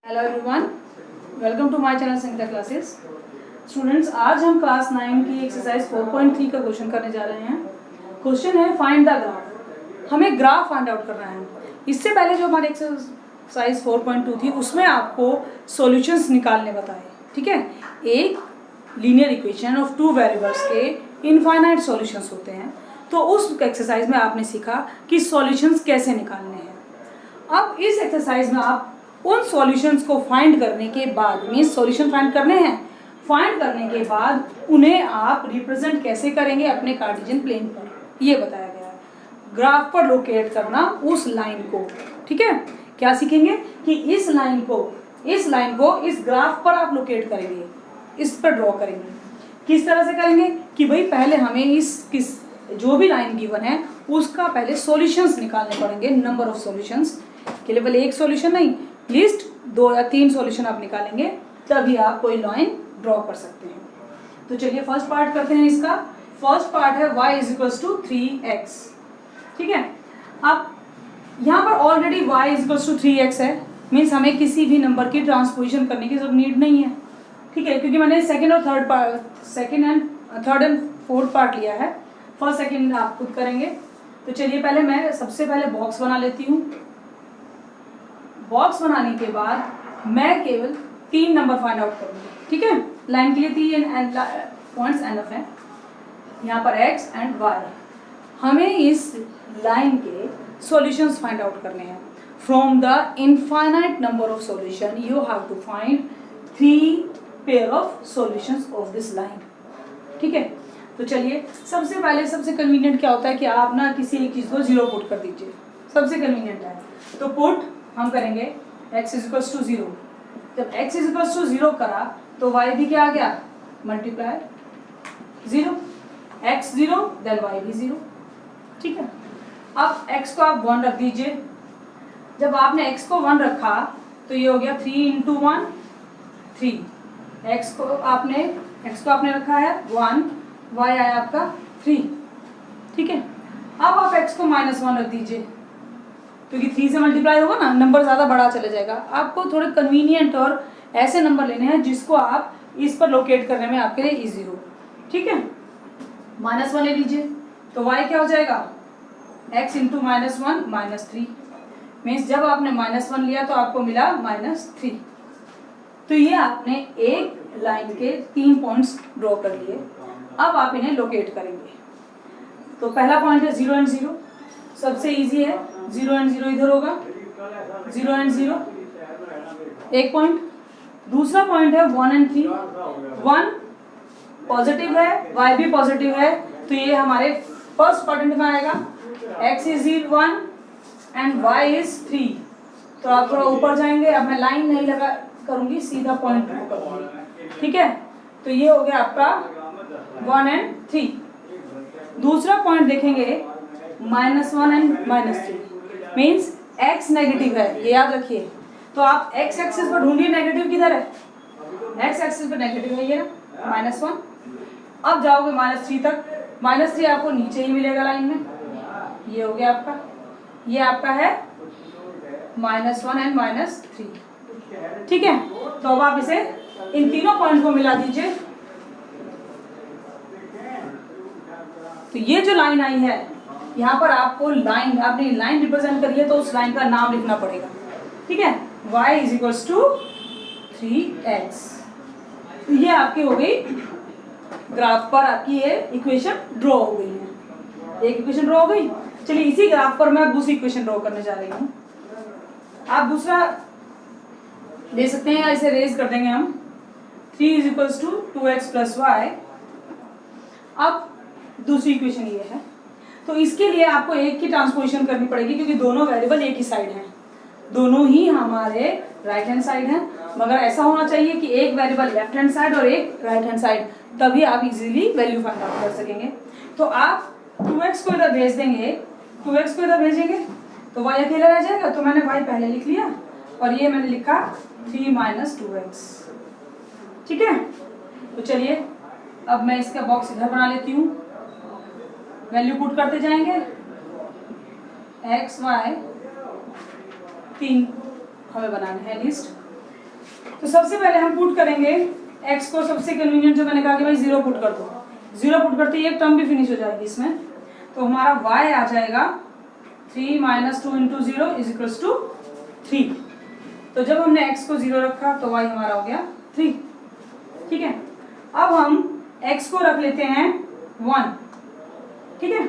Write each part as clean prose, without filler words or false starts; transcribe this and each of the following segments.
Hello everyone, welcome to my channel Sangeeta classes. Students, आज हम class 9 की एक्सरसाइज 4.3 का क्वेश्चन करने जा रहे हैं। क्वेश्चन है फाइंड द ग्राफ। हमें ग्राफ फाइंड आउट करना है। इससे पहले जो हमारी एक्सरसाइज 4.2 थी उसमें आपको सॉल्यूशंस निकालने बताए, ठीक है। एक linear equation of two variables के इनफाइनाइट सॉल्यूशंस होते हैं। तो उस एक्सरसाइज में आपने सीखा कि सॉल्यूशंस कैसे निकालने हैं। अब इस एक्सरसाइज में आप उन सॉल्यूशंस को फाइंड करने के बाद, मीन्स सॉल्यूशन फाइंड करने हैं, फाइंड करने के बाद उन्हें आप रिप्रेजेंट कैसे करेंगे अपने कार्टेशियन प्लेन पर, ये बताया गया है। ग्राफ पर लोकेट करना उस लाइन को, ठीक है। क्या सीखेंगे कि इस लाइन को इस ग्राफ पर आप लोकेट करेंगे, इस पर ड्रॉ करेंगे। किस तरह से करेंगे कि भाई पहले हमें जो भी लाइन गिवन है उसका पहले सॉल्यूशंस निकालने पड़ेंगे। नंबर ऑफ सॉल्यूशंस, केवल एक सॉल्यूशन नहीं, लिस्ट 2 या 3 सॉल्यूशन आप निकालेंगे, तभी आप कोई लाइन ड्रॉ कर सकते हैं। तो चलिए फर्स्ट पार्ट करते हैं इसका। फर्स्ट पार्ट है y = 3x, ठीक है। अब यहाँ पर ऑलरेडी y = 3x है, मीन्स हमें किसी भी नंबर की ट्रांसपोजिशन करने की जरूरत नीड नहीं है, ठीक है, क्योंकि मैंने second and third and fourth part लिया है। फर्स्ट सेकंड आप खुद करेंगे। तो चलिए पहले मैं सबसे पहले बॉक्स बना लेती हूँ। बॉक्स बनाने के बाद मैं केवल 3 नंबर फाइंड आउट करूंगी, ठीक है। लाइन के लिए 3 पॉइंट्स एनफ है, यहाँ पर x एंड y। हमें इस लाइन के सॉल्यूशंस फाइंड आउट करने हैं। From the infinite number of solution you have to find 3 pair of solutions of this line, ठीक है। तो चलिए सबसे पहले सबसे कन्वीनियंट क्या होता है कि आप ना किसी एक चीज़ को 0 पुट कर दीजिए, सबसे कन्वीनियंट है। तो पुट हम करेंगे x = 0। जब x = 0 करा तो y भी क्या आ गया, मल्टीप्लाई 0, x 0 देन y भी 0, ठीक है। अब x को आप 1 रख दीजिए। जब आपने x को 1 रखा तो ये हो गया 3 × 1 3। x को आपने रखा है 1, y आया आपका 3, ठीक है। अब आप x को -1 रख दीजिए, क्योंकि 3 से मल्टीप्लाई होगा ना, नंबर ज़्यादा बड़ा चले जाएगा। आपको थोड़े कन्वीनियंट और ऐसे नंबर लेने हैं जिसको आप इस पर लोकेट करने में आपके लिए इजी हो, ठीक है। -1 ले लीजिए तो y क्या हो जाएगा, x × -1 -3। मीन्स जब आपने -1 लिया तो आपको मिला -3। तो ये आपने एक लाइन के 3 पॉइंट्स ड्रॉ कर लिए। अब आप इन्हें लोकेट करेंगे। तो पहला पॉइंट है 0 एंड 0, सबसे इजी है। 0 एंड 0 इधर होगा, 0 एंड 0 एक पॉइंट। दूसरा पॉइंट है 1 एंड 3। 1 पॉजिटिव है, y भी पॉजिटिव है, तो ये हमारे फर्स्ट क्वाड्रेंट में आएगा। x = 1 and y = 3। तो आप थोड़ा ऊपर जाएंगे। अब मैं लाइन नहीं लगा करूंगी, सीधा पॉइंट ड्रॉ करूंगी, ठीक है। तो ये हो गया आपका 1 एंड 3। दूसरा पॉइंट देखेंगे -1 एंड -3, मीन्स x नेगेटिव है, ये याद रखिए। तो आप x एक्सिस पर ढूंढिए नेगेटिव किधर है, x एक्सिस पर नेगेटिव है ये ना, -1। अब जाओगे -3 तक, -3 आपको नीचे ही मिलेगा लाइन में। ये हो गया आपका, ये आपका है -1 एंड -3, ठीक है। तो अब आप इसे इन तीनों पॉइंट को मिला दीजिए। तो ये जो लाइन आई है, यहाँ पर आपको आपने लाइन रिप्रेजेंट करी है तो उस लाइन का नाम लिखना पड़ेगा, ठीक है। y = 3x। तो ये आपकी हो गई, ग्राफ पर आपकी ये इक्वेशन ड्रॉ हो गई है। एक इक्वेशन ड्रॉ हो गई। चलिए इसी ग्राफ पर मैं दूसरी इक्वेशन ड्रॉ करने जा रही हूँ। आप दूसरा ले सकते हैं या इसे रेज कर देंगे हम। 3 = 2x + y। अब दूसरी इक्वेशन ये है, तो इसके लिए आपको एक की ट्रांसपोजिशन करनी पड़ेगी, क्योंकि दोनों वेरिएबल एक ही साइड हैं, दोनों ही हमारे राइट हैंड साइड हैं। मगर ऐसा होना चाहिए कि एक वेरिएबल लेफ्ट हैंड साइड और एक राइट हैंड साइड, तभी आप इजीली वैल्यू फाइंड आउट कर सकेंगे। तो आप 2x को इधर भेज देंगे, 2x को इधर भेजेंगे तो y अकेला रह जाएगा। तो मैंने y पहले लिख लिया और ये मैंने लिखा 3 - 2x, ठीक है। तो चलिए अब मैं इसका बॉक्स इधर बना लेती हूँ। वैल्यू पुट करते जाएंगे, x y 3 हमें बनाना है लिस्ट। तो सबसे पहले हम पुट करेंगे x को, सबसे कन्वीनियंट जो मैंने कहा कि भाई 0 पुट कर दो, 0 पुट करते ही एक टर्म भी फिनिश हो जाएगी इसमें। तो हमारा y आ जाएगा 3 - 2 × 0 = 3। तो जब हमने x को 0 रखा तो y हमारा हो गया 3। ठीक है, अब हम x को रख लेते हैं 1। ठीक है,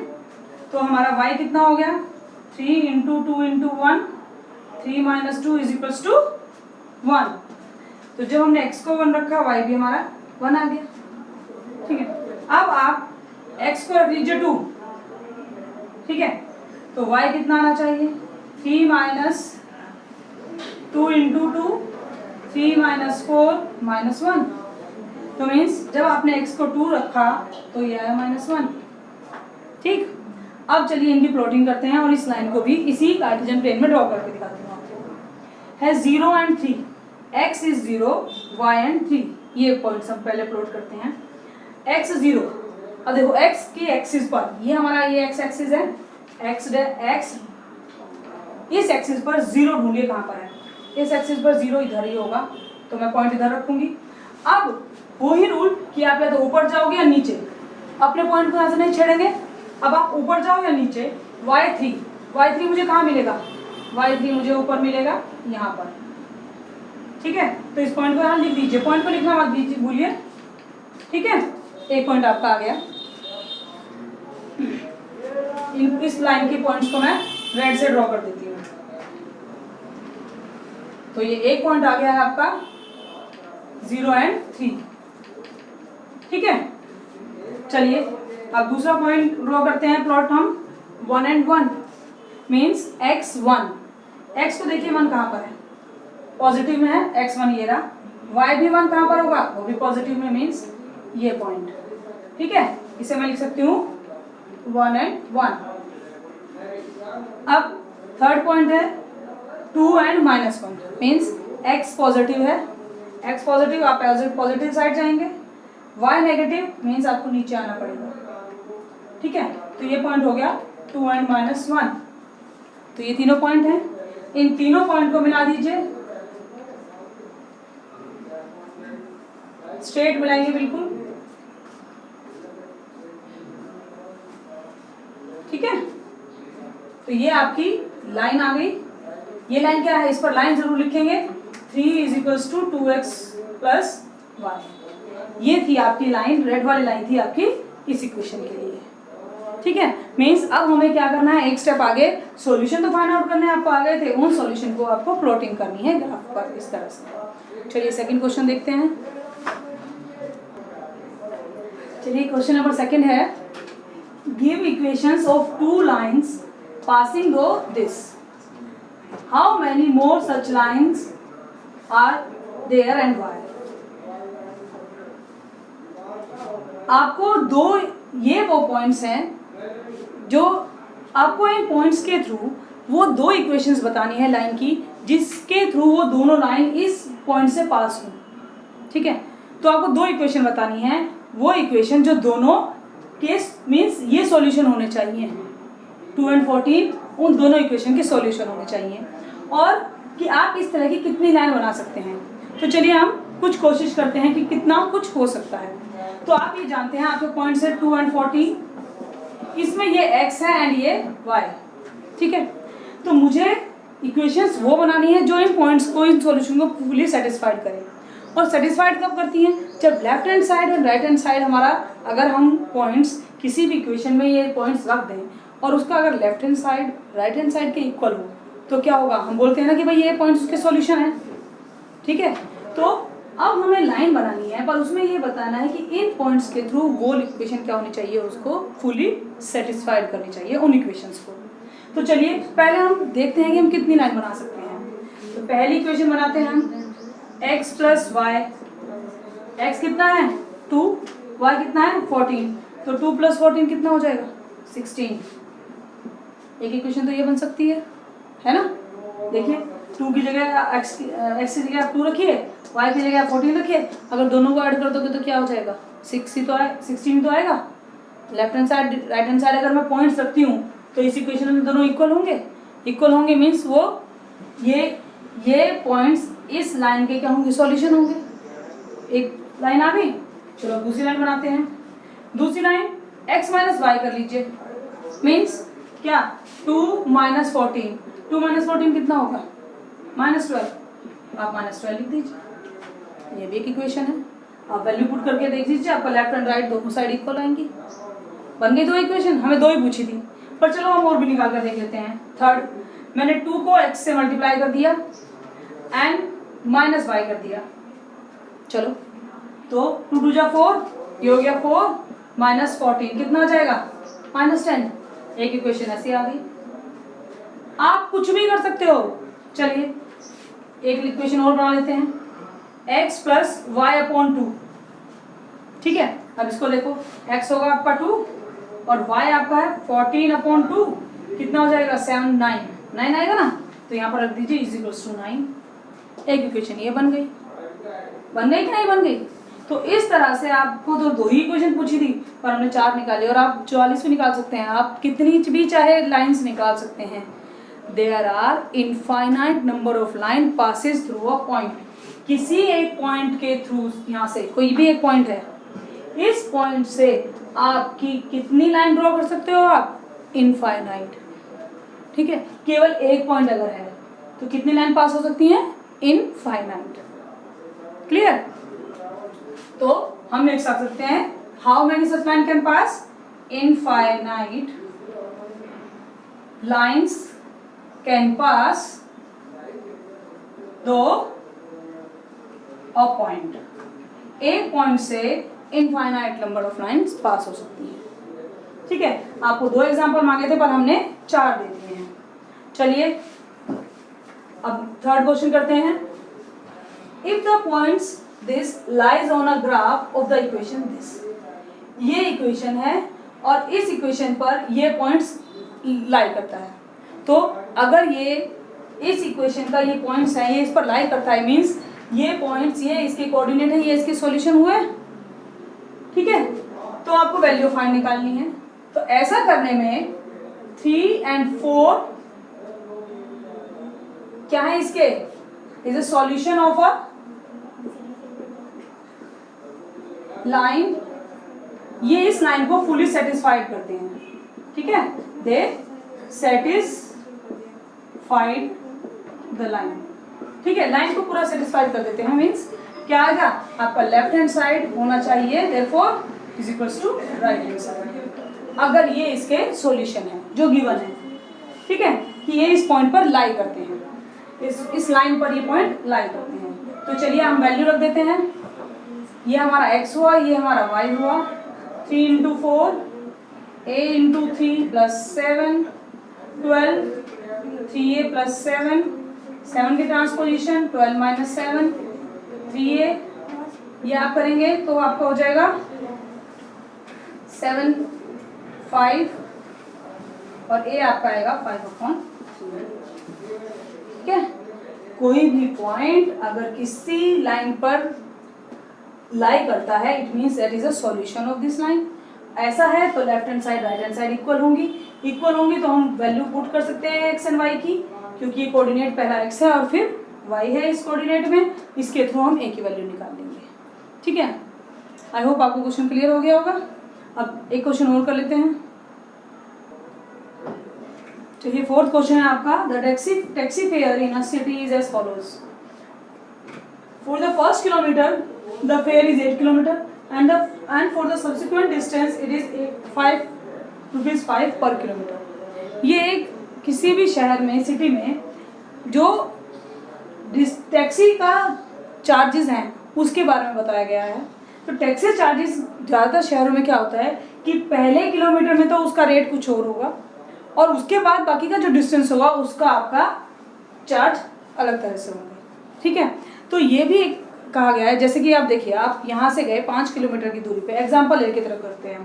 तो हमारा y कितना हो गया 3 × 2 × 1, 3 - 2 = 1। तो जब हमने x को 1 रखा y भी हमारा 1 आ गया। ठीक है, अब आप x को रख लीजिए 2। ठीक है, तो y कितना आना चाहिए 3 - 2 × 2, 3 - 4 - 1। तो मीन्स जब आपने x को 2 रखा तो ये आया -1। ठीक, अब चलिए इनकी प्लॉटिंग करते हैं और इस लाइन को भी इसी कार्टेशियन प्लेन में ड्रॉ करके दिखाती हूँ आपको। है 0 और 3, x is 0, y and 3, ये पॉइंट्स हम पहले प्लॉट करते हैं। x 0, अब देखो x की एक्सिस पर, ये हमारा ये x एक्सिस है, x इस एक्सिस पर 0 ढूंढिए कहाँ पर है। इस एक्सिस पर 0 इधर ही होगा, तो मैं पॉइंट इधर रखूंगी। अब वही रूल कि आप या तो ऊपर जाओगे या नीचे, अपने पॉइंट को यहाँ से नहीं छेड़ेंगे। अब आप ऊपर जाओ या नीचे, y3 मुझे कहाँ मिलेगा, y3 मुझे ऊपर मिलेगा यहाँ पर। ठीक है, तो इस पॉइंट को यहाँ लिख दीजिए, पॉइंट को लिखना मत दीजिए भूलिए। ठीक है, एक पॉइंट आपका आ गया। इस लाइन के पॉइंट्स को मैं रेड से ड्रॉ कर देती हूँ। तो ये एक पॉइंट आ गया है आपका 0 और 3। ठीक है, चलिए अब दूसरा पॉइंट ड्रॉ करते हैं प्लॉट हम 1 और 1 मीन्स x1। x को देखिए 1 कहाँ पर है, पॉजिटिव में है, x1 ये रहा। y भी 1 कहाँ पर होगा, वो भी पॉजिटिव में, मीन्स ये पॉइंट। ठीक है, इसे मैं लिख सकती हूँ 1 और 1। अब थर्ड पॉइंट है 2 और -1 मीन्स x पॉजिटिव है, x पॉजिटिव आप पॉजिटिव साइड जाएंगे, y नेगेटिव मीन्स आपको नीचे आना पड़ेगा। ठीक है, तो ये पॉइंट हो गया 2 और -1। तो ये तीनों पॉइंट हैं, इन तीनों पॉइंट को मिला दीजिए, स्ट्रेट मिलाएंगे बिल्कुल। ठीक है, तो ये आपकी लाइन आ गई। ये लाइन क्या है, इस पर लाइन जरूर लिखेंगे, 3 = 2x + y। ये थी आपकी लाइन, रेड वाली लाइन थी आपकी इस इक्वेशन के लिए। ठीक है, मीन्स अब हमें क्या करना है, एक स्टेप आगे, सॉल्यूशन तो फाइंड आउट करने आपको आ गए थे, उन सॉल्यूशन को आपको प्लॉटिंग करनी है ग्राफ पर इस तरह से। चलिए सेकंड क्वेश्चन देखते हैं। चलिए क्वेश्चन नंबर सेकंड है, give equations of 2 lines passing through this, how many more such lines are there and why. आपको ये वो पॉइंट्स हैं जो आपको इन पॉइंट्स के थ्रू वो 2 इक्वेशंस बतानी है लाइन की, जिसके थ्रू वो दोनों लाइन इस पॉइंट से पास हो। ठीक है, तो आपको 2 इक्वेशन बतानी है, वो इक्वेशन जो दोनों केस मीन्स ये सॉल्यूशन होने चाहिए, 2 और 14 उन दोनों इक्वेशन के सॉल्यूशन होने चाहिए, और कि आप इस तरह की कितनी लाइन बना सकते हैं। तो चलिए हम कुछ कोशिश करते हैं कि कितना कुछ हो सकता है। तो आप ये जानते हैं आपके पॉइंट्स है 2 और 14, इसमें ये x है एंड ये y। ठीक है, तो मुझे इक्वेशंस वो बनानी है जो इन पॉइंट्स को, इन सॉल्यूशन को फुली सेटिस्फाइड करें। और सेटिस्फाइड कब करती हैं, जब लेफ्ट हैंड साइड और राइट हैंड साइड हमारा, अगर हम पॉइंट्स किसी भी इक्वेशन में ये पॉइंट्स रख दें और उसका अगर left hand side right hand side के इक्वल हो, तो क्या होगा, हम बोलते हैं ना कि भाई ये पॉइंट्स उसके सॉल्यूशन है। ठीक है, तो अब हमें लाइन बनानी है, पर उसमें ये बताना है कि इन पॉइंट्स के थ्रू वो इक्वेशन क्या होनी चाहिए, उसको फुली सेटिस्फाइड करनी चाहिए उन इक्वेशंस को। तो चलिए पहले हम देखते हैं कि हम कितनी लाइन बना सकते हैं। तो पहली इक्वेशन बनाते हैं हम, x + y, x कितना है 2, y कितना है 14, तो 2 + 14 कितना हो जाएगा 16। एक इक्वेशन तो ये बन सकती है ना। देखिए 2 की जगह x की जगह आप 2 रखिए, y की जगह आप 14 रखिए, अगर दोनों को ऐड कर दोगे तो क्या हो जाएगा 16 तो आएगा। Left hand side right hand side अगर मैं पॉइंट्स रखती हूँ तो इस इक्वेशन में दोनों इक्वल होंगे मीन्स वो ये पॉइंट्स इस लाइन के क्या होंगे, सॉल्यूशन होंगे। एक लाइन आ गई, चलो दूसरी लाइन बनाते हैं। दूसरी लाइन x माइनस वाई कर लीजिए, मीन्स क्या 2 माइनस 14, 2 माइनस 14 कितना होगा -12, आप -12 लिख दीजिए। ये भी एक इक्वेशन है, आप वैल्यू पुट करके देख लीजिए, आपका लेफ्ट एंड राइट दोनों साइड इक्वल आएंगी। बन गई दो इक्वेशन, हमें दो ही पूछी थी, पर चलो हम और भी निकाल कर देख लेते हैं। थर्ड, मैंने 2 को x से मल्टीप्लाई कर दिया एंड माइनस वाई कर दिया, चलो तो 2 2 जा 4, ये हो गया 4 माइनस 14 कितना हो जाएगा -10। एक इक्वेशन ऐसी आ गई। आप कुछ भी कर सकते हो। चलिए एक इक्वेशन और बना लेते हैं, x प्लस वाई अपॉन 2, ठीक है। अब इसको देखो, x होगा आपका 2 और y आपका है 14 अपॉन 2, कितना हो जाएगा 7 9 आएगा ना, तो यहाँ पर रख दीजिए इज इक्वल्स टू 9। एक इक्वेशन ये बन गई कि नहीं बन गई। तो इस तरह से आपको तो दो ही इक्वेशन पूछी थी, पर हमने 4 निकाली, और आप 44 भी निकाल सकते हैं, आप कितनी भी चाहे लाइंस निकाल सकते हैं। There are infinite number of line passes through a point, किसी एक पॉइंट के थ्रू, यहाँ से कोई भी एक पॉइंट है, इस पॉइंट से आपकी कितनी लाइन ड्रॉ कर सकते हो आप, इनफाइनाइट, ठीक है। केवल एक पॉइंट अगर है तो कितनी लाइन पास हो सकती है, इनफाइनाइट। क्लियर। तो हम लिख सकते हैं how many such line can pass, infinite lines can pass दो अ पॉइंट, एक पॉइंट से infinite number of lines pass हो सकती है, ठीक है। आपको 2 एग्जांपल मांगे थे पर हमने 4 दे दिए हैं। चलिए अब थर्ड क्वेश्चन करते हैं। If the points this lies on a graph of the equation this, ये इक्वेशन है और इस इक्वेशन पर ये पॉइंट्स लाई करता है। तो अगर ये इस इक्वेशन का ये पॉइंट्स है, ये इस पर लाई करता है, मीन्स ये पॉइंट्स, ये इसके कोऑर्डिनेट है, ये इसके सॉल्यूशन हुए, ठीक है। तो आपको वैल्यू फाइंड निकालनी है। तो ऐसा करने में 3 and 4 क्या है इसके, is a solution of a line, ये इस लाइन को फुली सेटिस्फाइड करते हैं, ठीक है। दे सेटिस्फाइड द लाइन, ठीक है, लाइन को पूरा सेटिस्फाइड कर देते हैं। मीन्स क्या आएगा, आपका लेफ्ट हैंड साइड होना चाहिए therefore is equals to right hand side, अगर ये इसके सॉल्यूशन है जो गिवन है, ठीक है, कि ये इस पॉइंट पर लाई करते हैं, इस लाइन पर ये पॉइंट लाई करते हैं। तो चलिए हम वैल्यू रख देते हैं, ये हमारा x हुआ, ये हमारा y हुआ, 3 into 4 a into 3 plus 7 12 3a plus 7 7 की ट्रांसपोजिशन 12 minus 7 3a, ये आप करेंगे तो आपका हो जाएगा 7 5 और a आपका आएगा 5/3, ठीक है। कोई भी पॉइंट अगर किसी लाइन पर लाई करता है, it means that is a solution of this line. ऐसा है तो left hand side right hand side equal होंगी तो हम वैल्यू पुट कर सकते हैं x एंड y की, क्योंकि ये कोऑर्डिनेट पहला x है और फिर y है इस कोऑर्डिनेट में, इसके थ्रू हम a की वैल्यू निकाल लेंगे, ठीक है। आई होप आपको क्वेश्चन क्लियर हो गया होगा। अब एक क्वेश्चन और कर लेते हैं। चलिए फोर्थ क्वेश्चन है आपका, the taxi fare in a city is as follows. For the first kilometre the fare is 8 km and for the subsequent distance it is 5 rupees 5 per kilometer। ये एक किसी भी शहर में, सिटी में जो टैक्सी का चार्जेस हैं उसके बारे में बताया गया है। तो टैक्सी चार्जेस ज़्यादातर शहरों में क्या होता है कि पहले किलोमीटर में तो उसका रेट कुछ और होगा और उसके बाद बाकी का जो डिस्टेंस होगा उसका आपका चार्ज अलग तरह से होगा, ठीक है। तो ये भी एक कहा गया है, जैसे कि आप देखिए, आप यहाँ से गए 5 किलोमीटर की दूरी पे, एग्जाम्पल ए की तरफ करते हैं,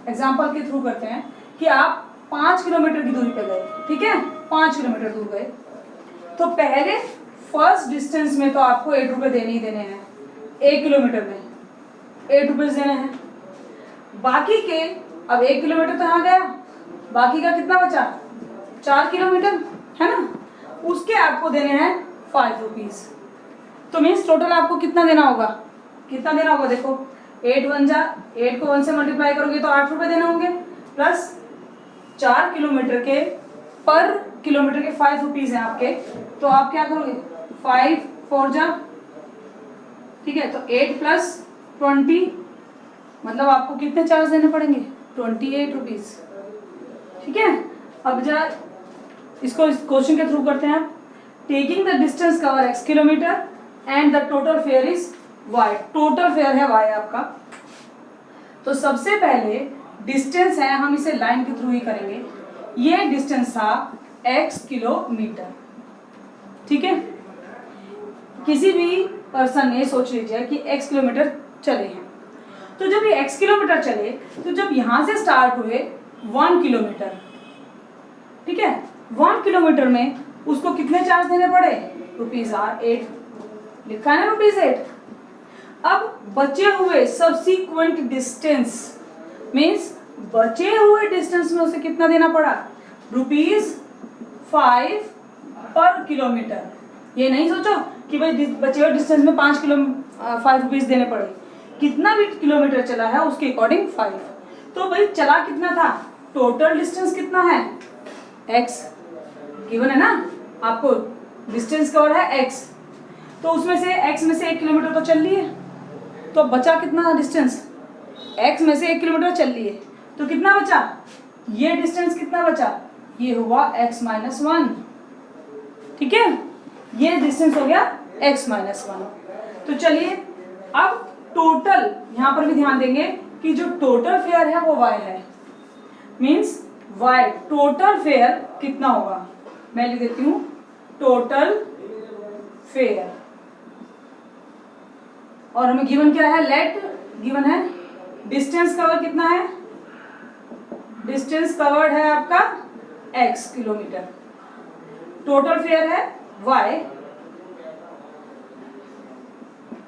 एग्जाम्पल के थ्रू करते हैं कि आप 5 किलोमीटर की दूरी पे गए, ठीक है, 5 किलोमीटर दूर गए, तो पहले फर्स्ट डिस्टेंस में तो आपको 8 रुपये देने ही देने हैं, 1 किलोमीटर में 8 रुपीज़ देने हैं। बाकी के, अब 1 किलोमीटर तो यहाँ गया, बाकी का कितना बचा, 4 किलोमीटर है ना, उसके आपको देने हैं 5 रुपीज़। तो मीन्स टोटल आपको कितना देना होगा, कितना देना होगा, देखो 8 को 1 से मल्टीप्लाई करोगे तो 8 रुपये देने होंगे, प्लस 4 किलोमीटर के पर किलोमीटर के 5 रुपीज़ हैं आपके, तो आप क्या करोगे 5 4 जा, ठीक है, तो 8 प्लस 20 मतलब आपको कितने चार्ज देने पड़ेंगे 28 रुपीज़। ठीक है, अब जरा इसको इस क्वेश्चन के थ्रू करते हैं आप। Taking the distance cover x kilometre and the total fair is y, total fair है y आपका। तो सबसे पहले डिस्टेंस है, हम इसे लाइन के थ्रू ही करेंगे। ये डिस्टेंस था x किलोमीटर, ठीक है। किसी भी पर्सन ने सोच लीजिए कि x किलोमीटर चले हैं, तो जब ये x किलोमीटर चले तो जब यहाँ से स्टार्ट हुए 1 किलोमीटर, ठीक है, 1 किलोमीटर में उसको कितने चार्ज देने पड़े ₹8, लिखा है ना ₹8। अब बचे हुए सब्सिक्वेंट डिस्टेंस मीन्स बचे हुए डिस्टेंस में उसे कितना देना पड़ा ₹5 पर किलोमीटर। ये नहीं सोचो कि भाई बचे हुए डिस्टेंस में 5 रुपीज देने पड़े, कितना भी किलोमीटर चला है उसके अकॉर्डिंग 5। तो भाई चला कितना था, टोटल डिस्टेंस कितना है x गिवन है ना आपको, डिस्टेंस कवर है x, तो उसमें से x में से 1 किलोमीटर तो चल ली है, तो बचा कितना डिस्टेंस, x में से 1 किलोमीटर चल ली है तो कितना बचा, ये डिस्टेंस कितना बचा, ये हुआ x - 1, ठीक है, ये डिस्टेंस हो गया x - 1। तो चलिए अब टोटल यहाँ पर भी ध्यान देंगे कि जो टोटल फेयर है वो y है, मीन्स y टोटल फेयर कितना होगा, मैं लिख देती हूँ टोटल फेयर, और हमें गिवन क्या है, लेट गिवन है डिस्टेंस कवर कितना है, डिस्टेंस कवर्ड है आपका x किलोमीटर, टोटल फेयर है y,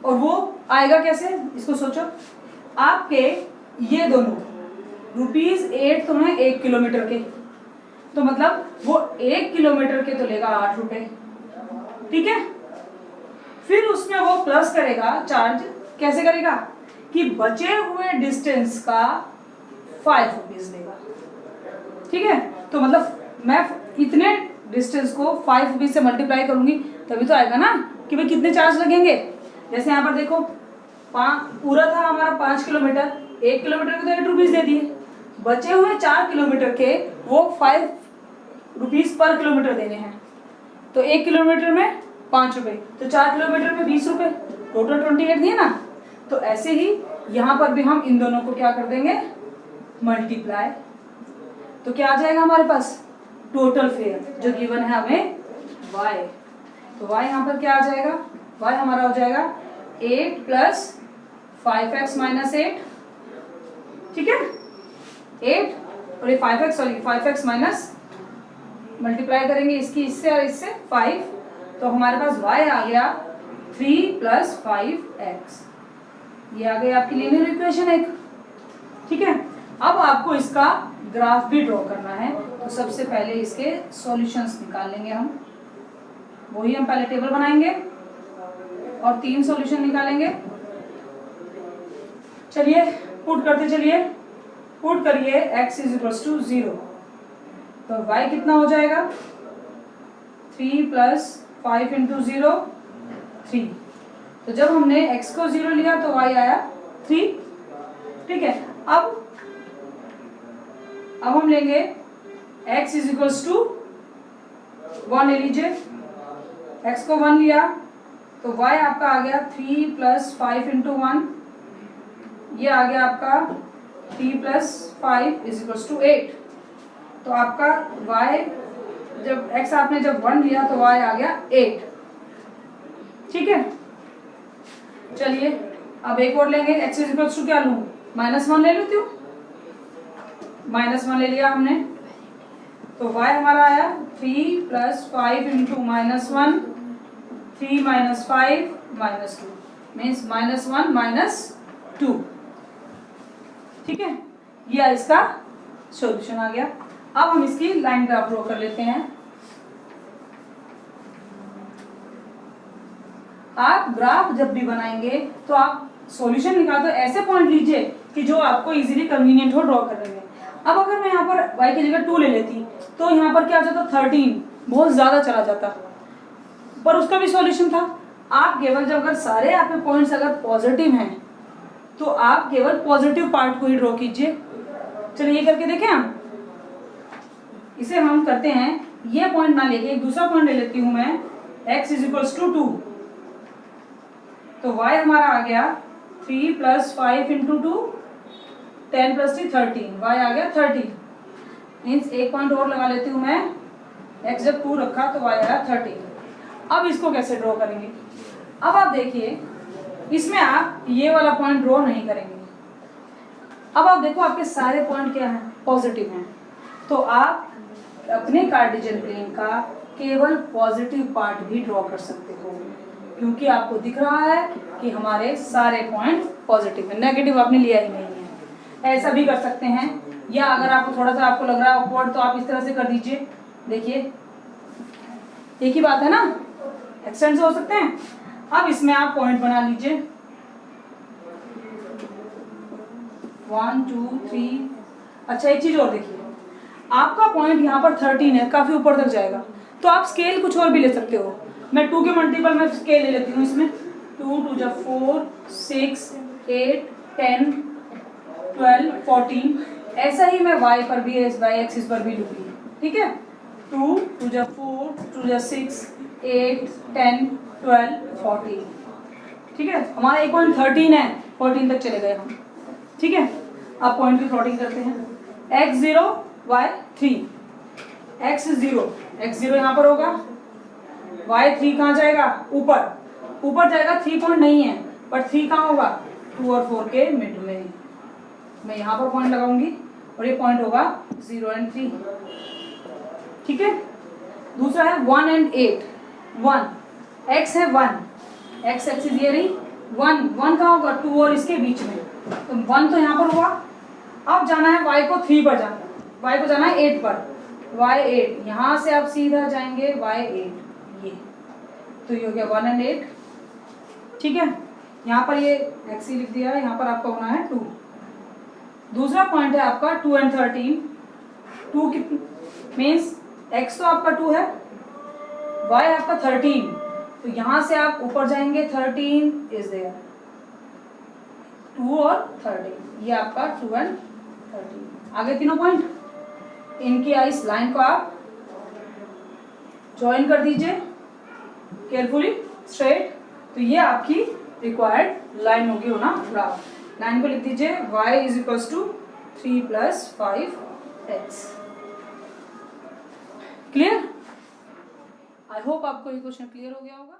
और वो आएगा कैसे, इसको सोचो, आपके ये दोनों ₹8 तो है 1 किलोमीटर के, तो मतलब वो 1 किलोमीटर के तो लेगा 8 रुपए, ठीक है। फिर उसमें वो प्लस करेगा, चार्ज कैसे करेगा कि बचे हुए डिस्टेंस का 5 रुपीज देगा, ठीक है। तो मतलब मैं इतने डिस्टेंस को 5 रुपीज से मल्टीप्लाई करूंगी तभी तो आएगा ना कि भाई कितने चार्ज लगेंगे। जैसे यहाँ पर देखो पूरा था हमारा 5 किलोमीटर, 1 किलोमीटर के तो 8 रुपीज दे दिए, बचे हुए 4 किलोमीटर के वो 5 रुपीज पर किलोमीटर देने हैं, तो 1 किलोमीटर में 5 रुपए, तो 4 किलोमीटर में 20 रुपए, टोटल 28 दिए ना। तो ऐसे ही यहाँ पर भी हम इन दोनों को क्या कर देंगे, मल्टीप्लाई, तो क्या आ जाएगा हमारे पास टोटल फेयर जो गिवन है हमें y, तो y यहाँ पर क्या आ जाएगा, y हमारा हो जाएगा 8 + 5x - 8, ठीक है, 8 और ये 5x माइनस मल्टीप्लाई करेंगे इसकी इससे और इससे 5, तो हमारे पास y आ गया 3 + 5x, ये आ गई आपकी लीनियर इक्वेशन एक, ठीक है। अब आपको इसका ग्राफ भी ड्रॉ करना है, तो सबसे पहले इसके सॉल्यूशंस निकाल लेंगे हम, वही हम पहले टेबल बनाएंगे और 3 सॉल्यूशन निकालेंगे। चलिए पुट करते चलिए, पुट करिए x = 0, तो y कितना हो जाएगा 3 + 5 × 0 3, तो जब हमने x को 0 लिया तो y आया 3, ठीक है। अब हम लेंगे x = 1 ले लीजिए, x को 1 लिया तो y आपका आ गया 3 + 5 × 1, ये आ गया आपका 3 + 5 = 8, तो आपका y जब x आपने जब 1 लिया तो y आ गया 8, ठीक है। चलिए अब एक और लेंगे, x = क्या लूँ, -1 ले लेती हूँ, -1 ले लिया हमने, तो y हमारा आया 3 + 5 × -1, 3 - 5 -2 मीन्स -1 - 2, ठीक है, ये इसका सॉल्यूशन आ गया। अब हम इसकी लाइन ग्राफ ड्रॉ कर लेते हैं। आप ग्राफ जब भी बनाएंगे तो आप सॉल्यूशन निकाल दो, ऐसे पॉइंट लीजिए कि जो आपको इजीली कन्वीनियंट हो ड्रॉ करने में। अब अगर मैं यहाँ पर y की जगह 2 ले लेती तो यहाँ पर क्या आ जाता 13, बहुत ज़्यादा चला जाता, पर उसका भी सॉल्यूशन था। आप केवल जब अगर सारे आपके पॉइंट्स अगर पॉजिटिव हैं तो आप केवल पॉजिटिव पार्ट को ही ड्रॉ कीजिए। चलिए ये करके देखें हम। इसे हम करते हैं, ये पॉइंट ना लेके एक दूसरा पॉइंट ले लेती हूँ मैं, x = 2, तो y हमारा आ गया 3 + 5 × 2 10 + 3 13, y आ गया 30। मीन्स एक पॉइंट और लगा लेती हूँ मैं, x जब 2 रखा तो y आया 13। अब इसको कैसे ड्रॉ करेंगे? अब आप देखिए इसमें आप ये वाला पॉइंट ड्रॉ नहीं करेंगे। अब आप देखो आपके सारे पॉइंट क्या हैं, पॉजिटिव हैं, तो आप अपने कार्टेशियन प्लेन का केवल पॉजिटिव पार्ट भी ड्रॉ कर सकते हो, क्योंकि आपको दिख रहा है कि हमारे सारे पॉइंट पॉजिटिव है, नेगेटिव आपने लिया ही नहीं है। ऐसा भी कर सकते हैं, या अगर आपको थोड़ा सा आपको लग रहा है ऑकवर्ड तो आप इस तरह से कर दीजिए। देखिए एक ही बात है ना, एक्सटेंड हो सकते हैं। अब इसमें आप पॉइंट बना लीजिए 1 2 3। अच्छा एक चीज और देखिए, आपका पॉइंट यहाँ पर 13 है, काफी ऊपर तक जाएगा, तो आप स्केल कुछ और भी ले सकते हो। मैं 2 के मल्टीपल में स्केल ले लेती हूँ इसमें, 2 2 जा 4 6 8 10 12 14। ऐसा ही मैं y पर भी, y एक्सिस पर भी लूँगी, ठीक है। 2 2 जा 4 2 जा 6 8 10 12 14, ठीक है। हमारा एक पॉइंट 13 है, 14 तक चले गए हम, ठीक है। अब पॉइंट की प्लॉटिंग करते हैं। x0 y 3, x0 यहाँ पर होगा, y3 कहाँ जाएगा, ऊपर जाएगा। 3 पॉइंट नहीं है, पर 3 कहाँ होगा, 2 और 4 के मिड में। मैं यहाँ पर पॉइंट लगाऊंगी और ये पॉइंट होगा 0 और 3, ठीक है। दूसरा है 1 और 8, 1 x है 1, x एक्सिस ये रही, 1 कहाँ होगा, 2 और इसके बीच में, तो 1 तो यहाँ पर हुआ। अब जाना है y को 3 पर जाना है, y को जाना है 8 पर, y8, यहाँ से आप सीधा जाएंगे y8, ये तो ये हो गया 1 और 8, ठीक है। यहाँ पर ये x ही लिख दिया है, यहाँ पर आपका होना है 2। दूसरा पॉइंट है आपका 2 और 13, 2 मीन्स x तो आपका 2 है, y आपका 13, तो यहाँ से आप ऊपर जाएंगे, 13 इज देयर, 2 और 13, ये आपका 2 और 13। आगे तीनों पॉइंट, इनकी इस लाइन को आप ज्वाइन कर दीजिए केयरफुली स्ट्रेट, तो ये आपकी रिक्वायर्ड लाइन होगी होना ग्राफ। लाइन को लिख दीजिए y = 3 + 5x। Clear? I hope आपको ये क्वेश्चन क्लियर हो गया होगा।